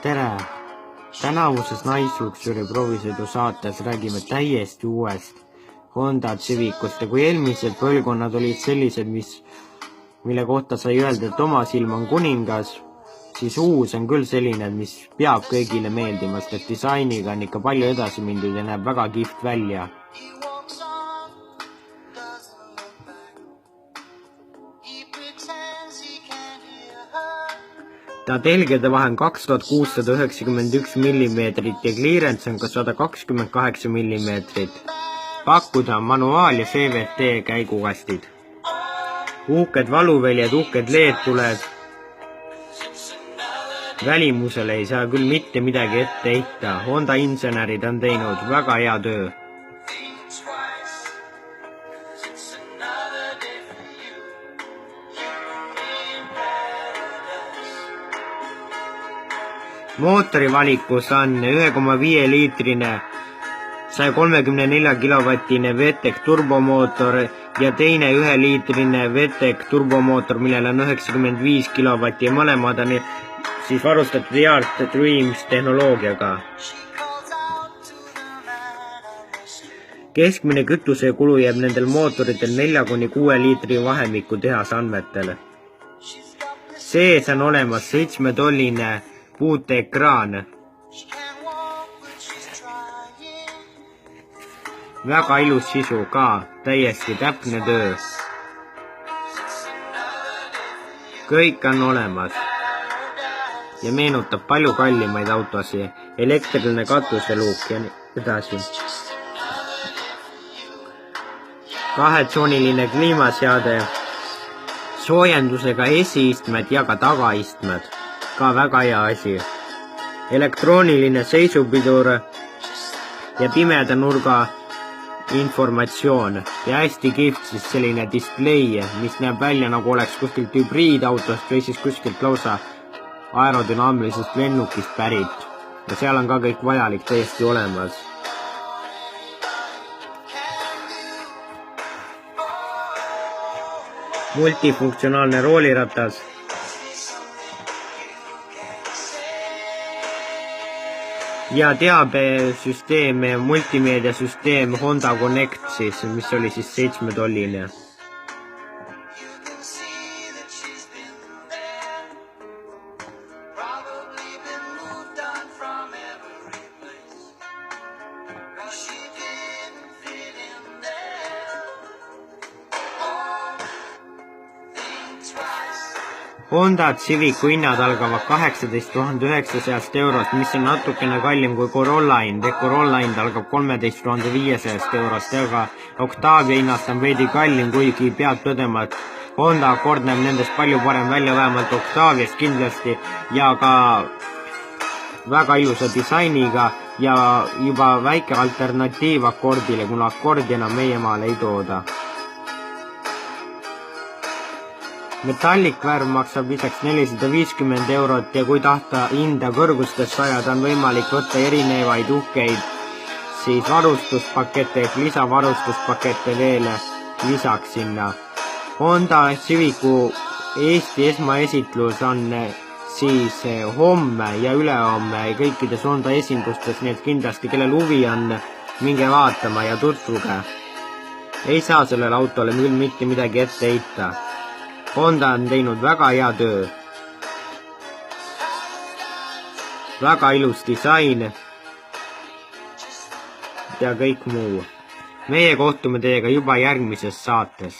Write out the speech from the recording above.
Tere! Tänavuses Naisluksuri proovisõidu saates räägime täiesti uuest Honda Civicust ja kui eelmised põlvkonnad olid sellised, mille kohta sai öelda, et oma silm on kuningas, siis uus on küll selline, mis peab kõigile meeldima, sest et disainiga on ikka palju edasi mindud ja näeb väga kihvt välja. Ta telgede vahe on 2691 mm ja clearance on ka 128 mm. Pakkuda on manuaal ja CVT käigukastid. Uhked valuväljad, uhked LED-tuled. Välimusele ei saa küll mitte midagi ette heita. Honda insenerid on teinud väga hea töö. Mootori valikus on 1,5 liitrine 134 kilovatine VTEC turbomootor ja teine 1 liitrine VTEC turbomootor, millel on 95 kilovatti ja mõlemad on siis varustatud Yard Dreams tehnoloogiaga. Keskmine kütusekulu jääb nendel mootoritel 4–6 liitri vahemikku tehase andmetel. Sees on olemas 7-tolline puuteekraan. Väga ilus sisu ka, täiesti täpne töö. Kõik on olemas ja meenutab palju kallimaid autosi, elektriline katuseluuk ja edasi. 2-tsooniline kliimaseade, soojendusega esiistmed ja ka tagaistmed. Ka väga hea asi. Elektrooniline seisupidur ja pimeda nurga informatsioon ja hästi kihvt siis selline display, mis näeb välja nagu oleks kuskilt hübriidautost või siis kuskilt lausa aerodünaamilisest lennukist pärit. Ja seal on ka kõik vajalik täiesti olemas. Multifunktsionaalne rooliratas. Ja teabesüsteem, multimeediasüsteem Honda Connect siis, mis oli siis 7-tolline. Honda Civicu hinnad algavad 18 900 eurost, mis on natukene kallim kui Corolla hind. Corolla hind algab 13 500 eurost, aga Octavia hinnast on veidi kallim, kuigi peab tõdema, et Honda Accord näeb nendest palju parem välja, vähemalt Octaviast kindlasti, ja ka väga ilusa disainiga ja juba väike alternatiiv Accordile, kuna Accordi enam meie maale ei tooda. Metallikvärv maksab lisaks 450 eurot ja kui tahta hinda kõrgustest sajada, on võimalik võtta erinevaid uhkeid siis varustuspakette ehk lisavarustuspakette veel lisaks sinna. Honda Civicu Eesti esmaesitlus on siis homme ja ülehomme kõikides Honda esindustes, nii et kindlasti kellel huvi on, minge vaatama ja tutvuge. Ei saa sellele autole küll mitte midagi ette heita. Honda on teinud väga hea töö. Väga ilus disain ja kõik muu. Meie kohtume teiega juba järgmises saates.